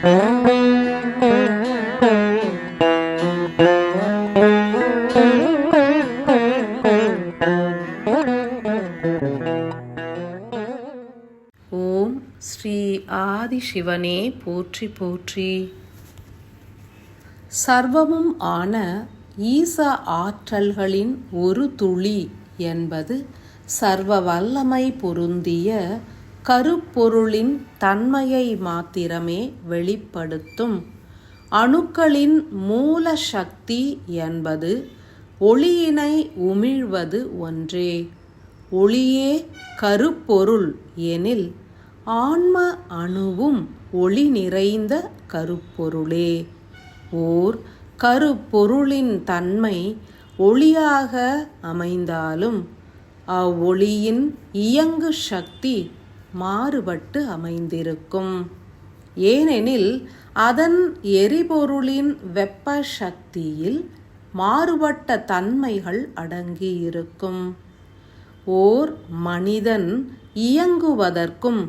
ஓம் ஸ்ரீ ஆதிசிவனே போற்றி போற்றி. சர்வமும் ஆன ஈச ஆற்றல்களின் ஒரு துளி என்பது சர்வ வல்லமை பொருந்திய கருப்பொருளின் தன்மையை மாத்திரமே வெளிப்படுத்தும். அணுக்களின் மூல சக்தி என்பது ஒளியினை உமிழ்வது ஒன்றே. ஒளியே கருப்பொருள் எனில் ஆன்ம அணுவும் ஒளி நிறைந்த கருப்பொருளே. ஓர் கருப்பொருளின் தன்மை ஒளியாக அமைந்தாலும் அவ்வொளியின் இயங்கு சக்தி மாறுபட்டு அமைந்திருக்கும். ஏனெனில் அதன் எரிபொருளின் வெப்ப சக்தியில் மாறுபட்ட தன்மைகள் அடங்கியிருக்கும். ஓர் மனிதன் இயங்குவதற்கும்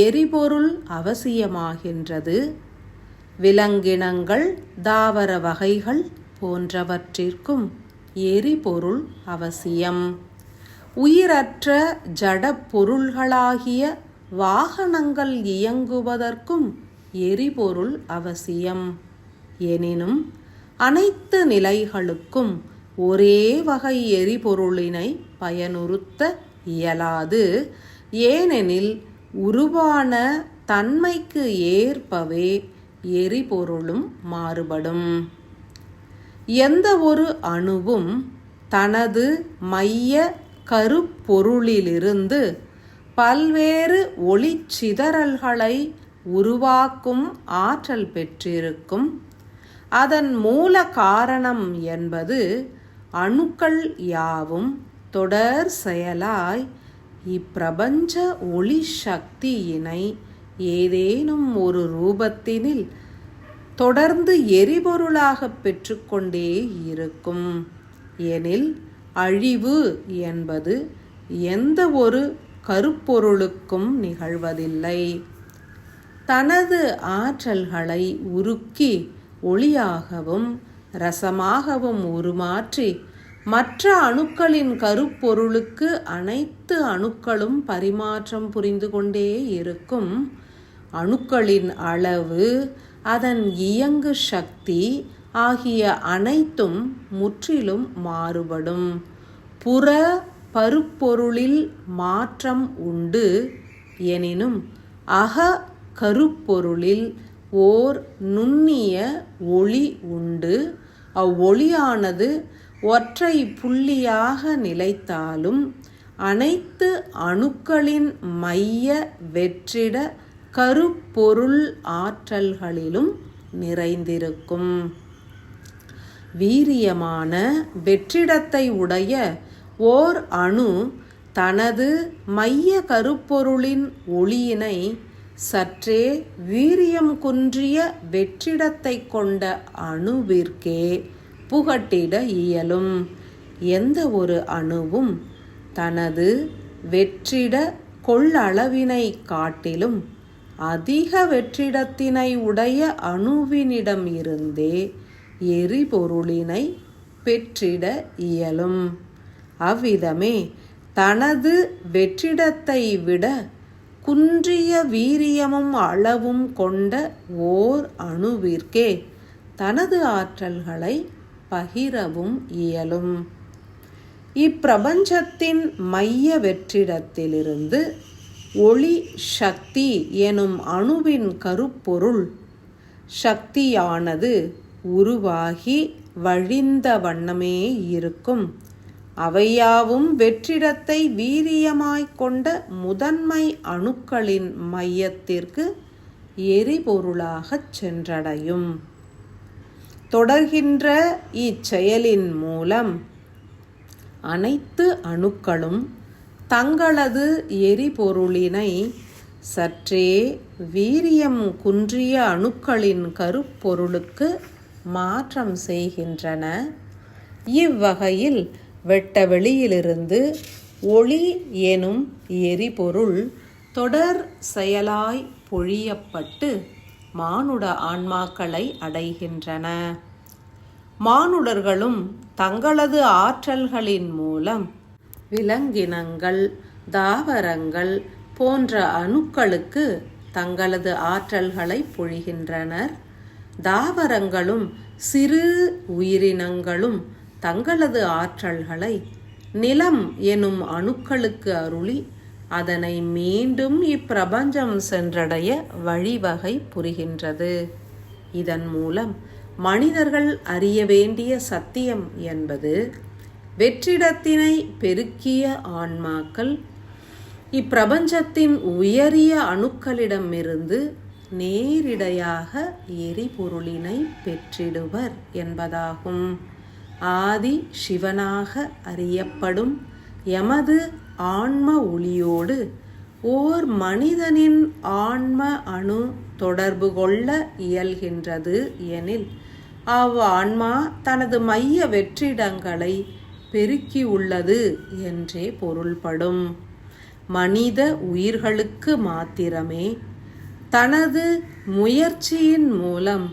எரிபொருள் அவசியமாகின்றது. விலங்கினங்கள், தாவர வகைகள் போன்றவற்றிற்கும் எரிபொருள் அவசியம். உயிரற்ற ஜட பொருள்களாகிய வாகனங்கள் இயங்குவதற்கும் எரிபொருள் அவசியம். எனினும் அனைத்து நிலைகளுக்கும் ஒரே வகை எரிபொருளினை பயனுறுத்த இயலாது. ஏனெனில் உருவான தன்மைக்கு ஏற்பவே எரிபொருளும் மாறுபடும். எந்த ஒரு அணுவும் தனது மைய கருப்பொருளிலிருந்து பல்வேறு ஒளிச்சிதறல்களை உருவாக்கும் ஆற்றல் பெற்றிருக்கும். அதன் மூல காரணம் என்பது அணுக்கள் யாவும் தொடர் செயலாய் இப்பிரபஞ்ச ஒளி சக்தியினை ஏதேனும் ஒரு ரூபத்தினில் தொடர்ந்து எரிபொருளாக பெற்றுக்கொண்டே இருக்கும். எனில் அழிவு என்பது எந்த ஒரு கருப்பொருளுக்கும் நிகழ்வதில்லை. தனது ஆற்றல்களை உருக்கி ஒளியாகவும் ரசமாகவும் உருமாற்றி மற்ற அணுக்களின் கருப்பொருளுக்கு அனைத்து அணுக்களும் பரிமாற்றம் புரிந்து கொண்டே இருக்கும். அணுக்களின் அளவு, அதன் இயங்கு சக்தி ஆகிய அனைத்தும் முற்றிலும் மாறுபடும். புற பருப்பொருளில் மாற்றம் உண்டு. எனினும் அக கருப்பொருளில் ஓர் நுண்ணிய ஒளி உண்டு. அவ்வொளியானது ஒற்றை புள்ளியாக நிலைத்தாலும் அனைத்து அணுக்களின் மைய வெற்றிட கருப்பொருள் ஆற்றல்களிலும் நிறைந்திருக்கும். வீரியமான வெற்றிடத்தை உடைய ஓர் அணு தனது மைய கருப்பொருளின் ஒளியினை சற்றே வீரியம் குன்றிய வெற்றிடத்தை கொண்ட அணுவிற்கே புகட்டிட இயலும். எந்த ஒரு அணுவும் தனது வெற்றிட கொள்ளளவினை காட்டிலும் அதிக வெற்றிடத்தினை உடைய அணுவினிடம் இருந்தே எரிபொருளினை பெற்றிட இயலும். அவ்விதமே தனது வெற்றிடத்தை விட குன்றிய வீரியமும் அளவும் கொண்ட ஓர் அணுவிற்கே தனது ஆற்றல்களை பகிரவும் இயலும். இப்பிரபஞ்சத்தின் மைய வெற்றிடத்திலிருந்து ஒளி சக்தி எனும் அணுவின் கருப்பொருள் சக்தியானது உருவாகி வழிந்த வண்ணமே இருக்கும். அவையாவும் வெற்றிடத்தை வீரியமாய்க் கொண்ட முதன்மை அணுக்களின் மையத்திற்கு எரிபொருளாகச் சென்றடையும். தொடர்கின்ற இச்செயலின் மூலம் அனைத்து அணுக்களும் தங்களது எரிபொருளினை சற்றே வீரியம் குன்றிய அணுக்களின் கருப்பொருளுக்கு மாற்றம் செய்கின்றன. இவ்வகையில் வெட்ட வெளியிலிருந்து ஒளி எனும் எரிபொருள் தொடர் செயலாய் பொழியப்பட்டு மானுட ஆன்மாக்களை அடைகின்றன. மானுடர்களும் தங்களது ஆற்றல்களின் மூலம் விலங்கினங்கள், தாவரங்கள் போன்ற அணுக்களுக்கு தங்களது ஆற்றல்களை பொழிகின்றனர். தாவரங்களும் சிறு உயிரினங்களும் தங்களது ஆற்றல்களை நிலம் எனும் அணுக்களுக்கு அருளி அதனை மீண்டும் இப்பிரபஞ்சம் சென்றடைய வழிவகை புரிகின்றது. இதன் மூலம் மனிதர்கள் அறிய வேண்டிய சத்தியம் என்பது, வெற்றிடத்தினை பெருக்கிய ஆன்மாக்கள் இப்பிரபஞ்சத்தின் உயரிய அணுக்களிடமிருந்து நேரிடையாக எரிபொருளினை பெற்றிடுவர் என்பதாகும். ஆதி சிவனாக அறியப்படும் எமது ஆன்ம ஒளியோடு ஓர் மனிதனின் ஆன்ம அணு தொடர்பு கொள்ள இயல்கின்றது எனில் ஆன்மா தனது மைய வெற்றிடங்களை பெருக்கியுள்ளது என்றே பொருள்படும். மனித உயிர்களுக்கு மாத்திரமே தனது முயற்சியின் மூலம்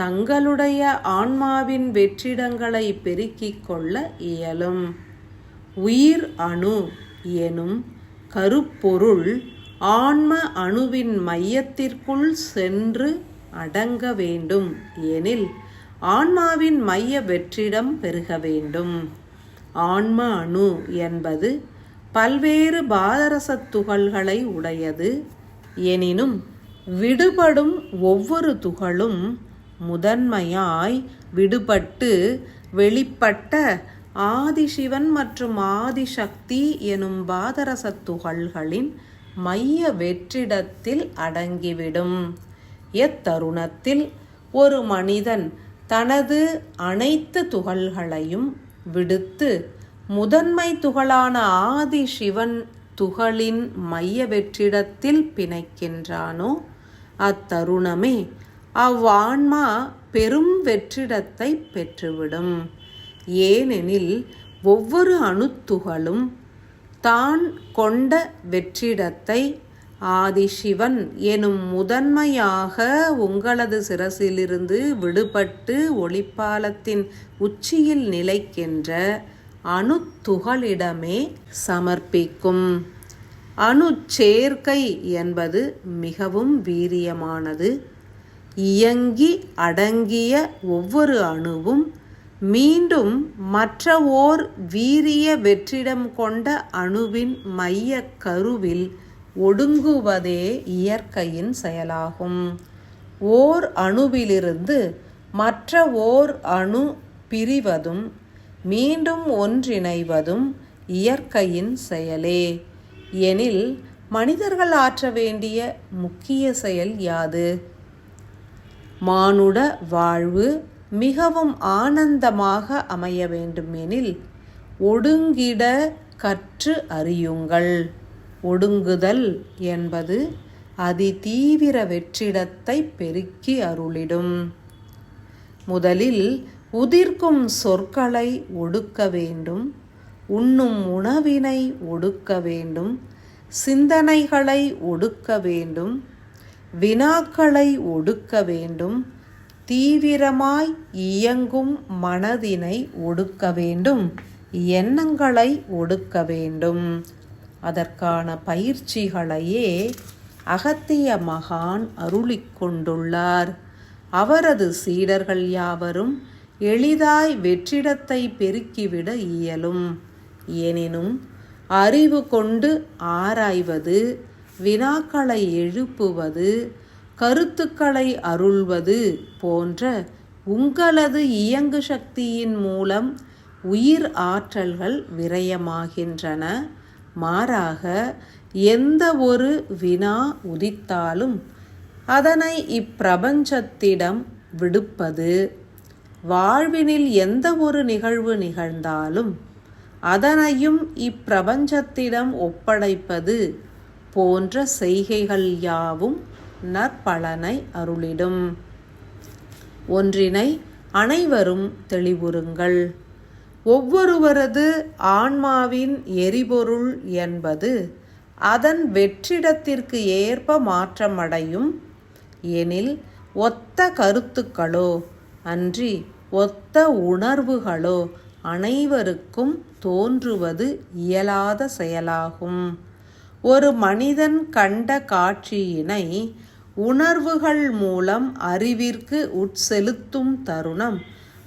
தங்களுடைய ஆன்மாவின் வெற்றிடங்களை பெருக்கிக் கொள்ள இயலும். உயிர் அணு எனும் கருப்பொருள் ஆன்ம அணுவின் மையத்திற்குள் சென்று அடங்க வேண்டும் எனில் ஆன்மாவின் மைய வெற்றிடம் பெருக வேண்டும். ஆன்ம அணு என்பது பல்வேறு பாதரச துகள்களை உடையது. எனினும் விடுபடும் ஒவ்வொரு துகளும் முதன்மையாய் விடுபட்டு வெளிப்பட்ட ஆதிசிவன் மற்றும் ஆதிசக்தி எனும் பாதரச துகள்களின் மைய வெற்றிடத்தில் அடங்கிவிடும். எத்தருணத்தில் ஒரு மனிதன் தனது அனைத்து துகள்களையும் விடுத்து முதன்மை துகளான ஆதிசிவன் துகளின் மைய வெற்றிடத்தில் பிணைக்கின்றானோ அத்தருணமே அவ்வான்மா பெரும் வெற்றிடத்தை பெற்றுவிடும். ஏனெனில் ஒவ்வொரு அணுத்துகளும் தான் கொண்ட வெற்றிடத்தை ஆதிசிவன் எனும் முதன்மையாக உங்களது சிரசிலிருந்து விடுபட்டு ஒளிப்பாலத்தின் உச்சியில் நிலைக்கின்ற அணுத்துகளிடமே சமர்ப்பிக்கும். அணுச்சேர்க்கை என்பது மிகவும் வீரியமானது. இயங்கி அடங்கிய ஒவ்வொரு அணுவும் மீண்டும் மற்ற ஓர் வீரிய வெற்றிடம் கொண்ட அணுவின் மைய கருவில் ஒடுங்குவதே இயற்கையின் செயலாகும். ஓர் அணுவிலிருந்து மற்ற ஓர் அணு பிரிவதும் மீண்டும் ஒன்றிணைவதும் இயற்கையின் செயலே. எனில் மனிதர்கள் ஆற்ற வேண்டிய முக்கிய செயல் யாது? மானுட வாழ்வு மிகவும் ஆனந்தமாக அமைய வேண்டுமெனில் ஒடுங்கிட கற்று அறியுங்கள். ஒடுங்குதல் என்பது அதிதீவிர வெற்றிடத்தை பெருக்கி அருளிடும். முதலில் உதிர்க்கும் சொற்களை ஒடுக்க வேண்டும். உண்ணும் உணவினை ஒடுக்க வேண்டும். சிந்தனைகளை ஒடுக்க வேண்டும். வினாக்களை ஒடுக்க வேண்டும். தீவிரமாய் இயங்கும் மனதினை ஒடுக்க வேண்டும். எண்ணங்களை ஒடுக்க வேண்டும். அதற்கான பயிற்சிகளையே அகத்திய மகான் அருளிக் கொண்டுள்ளார். அவரது சீடர்கள் யாவரும் எளிதாய் வெற்றிடத்தை பெருக்கிவிட இயலும். எனினும் அறிவு கொண்டு ஆராய்வது, வினாக்களை எழுப்புவது, கருத்துக்களை அருள்வது போன்ற உங்களது இயங்கு சக்தியின் மூலம் உயிர் ஆற்றல்கள் விரயமாகின்றன. மாறாக எந்த ஒரு வினா உதித்தாலும் அதனை இப்பிரபஞ்சத்திடம் விடுப்பது, வாழ்வினில் எந்த ஒரு நிகழ்வு நிகழ்ந்தாலும் அதனையும் இப்பிரபஞ்சத்திடம் ஒப்படைப்பது போன்ற செய்கைகள் யாவும் நற்பலனை அருளிடும். ஒன்றினை அனைவரும் தெளிவுறுங்கள். ஒவ்வொருவரது ஆன்மாவின் எரிபொருள் என்பது அதன் வெற்றிடத்திற்கு ஏற்ப மாற்றமடையும். எனில் ஒத்த கருத்துக்களோ அன்றி ஒத்த உணர்வுகளோ அனைவருக்கும் தோன்றுவது இயலாத செயலாகும். ஒரு மனிதன் கண்ட காட்சியினை உணர்வுகள் மூலம் அறிவிற்கு உட்செலுத்தும் தருணம்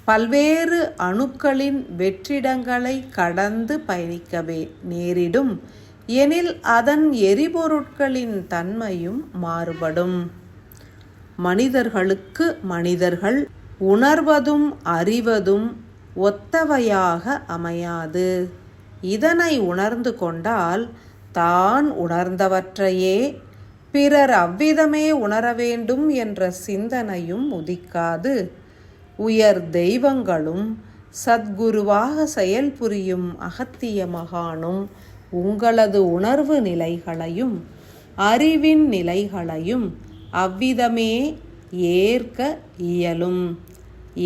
பல்வேறு அணுக்களின் வெற்றிடங்களை கடந்து பயணிக்கவே நேரிடும் எனில் அதன் எரிபொருட்களின் தன்மையும் மாறுபடும். மனிதர்களுக்கு மனிதர்கள் உணர்வதும் அறிவதும் ஒத்தவையாக அமையாது. இதனை உணர்ந்து கொண்டால் தான் உணர்ந்தவற்றையே பிறர் அவ்விதமே உணர வேண்டும் என்ற சிந்தனையும் உதிக்காது. உயர் தெய்வங்களும் சத்குருவாக செயல்புரியும் அகத்திய மகானும் உங்களது உணர்வு நிலைகளையும் அறிவின் நிலைகளையும் அவ்விதமே ஏற்க இயலும்.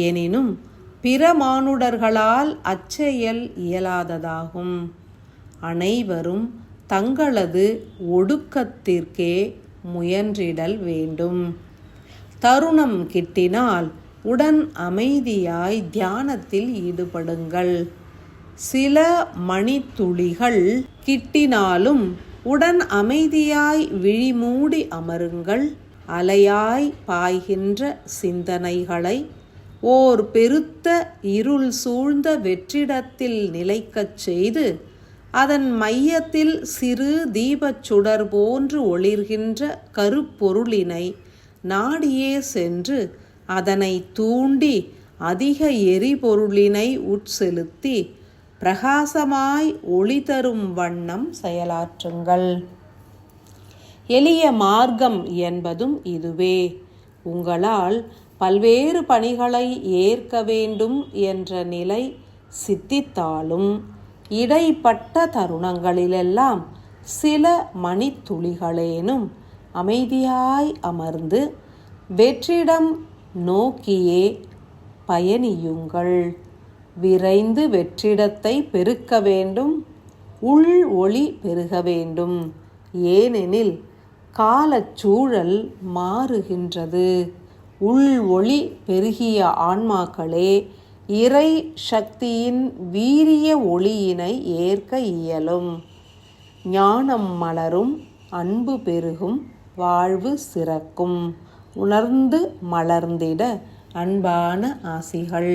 எனினும் பிற மானுடர்களால் அச்செயல் இயலாததாகும். அனைவரும் தங்களது ஒடுக்கத்திற்கே முயன்றிடல் வேண்டும். தருணம் கிட்டினால் உடன் அமைதியாய் தியானத்தில் ஈடுபடுங்கள். சில மணித்துளிகள் கிட்டினாலும் உடன் அமைதியாய் விழிமூடி அமருங்கள். அலையாய் பாய்கின்ற சிந்தனைகளை ஓர் பெருத்த இருள் சூழ்ந்த வெற்றிடத்தில் நிலைக்கச் செய்து அதன் மையத்தில் சிறு தீபச் சுடர் போன்று ஒளிர்கின்ற கருப்பொருளினை நாடியே சென்று அதனை தூண்டி அதிக எரிபொருளினை உட்செலுத்தி பிரகாசமாய் ஒளி தரும் வண்ணம் செயலாற்றுங்கள். எளிய மார்க்கம் என்பதும் இதுவே. உங்களால் பல்வேறு பணிகளை ஏற்க வேண்டும் என்ற நிலை சித்தித்தாலும் இடைப்பட்ட தருணங்களிலெல்லாம் சில மணித்துளிகளேனும் அமைதியாய் அமர்ந்து வெற்றிடம் நோக்கியே பயணியுங்கள். விரைந்து வெற்றிடத்தை பெருக்க வேண்டும். உள் ஒளி பெருக வேண்டும். ஏனெனில் காலச்சூழல் மாறுகின்றது. உள் ஒளி பெருகிய ஆன்மாக்களே இறை சக்தியின் வீரிய ஒளியினை ஏற்க இயலும். ஞானம் மலரும், அன்பு பெருகும், வாழ்வு சிறக்கும். உணர்ந்து மலர்ந்திட அன்பான ஆசிகள்.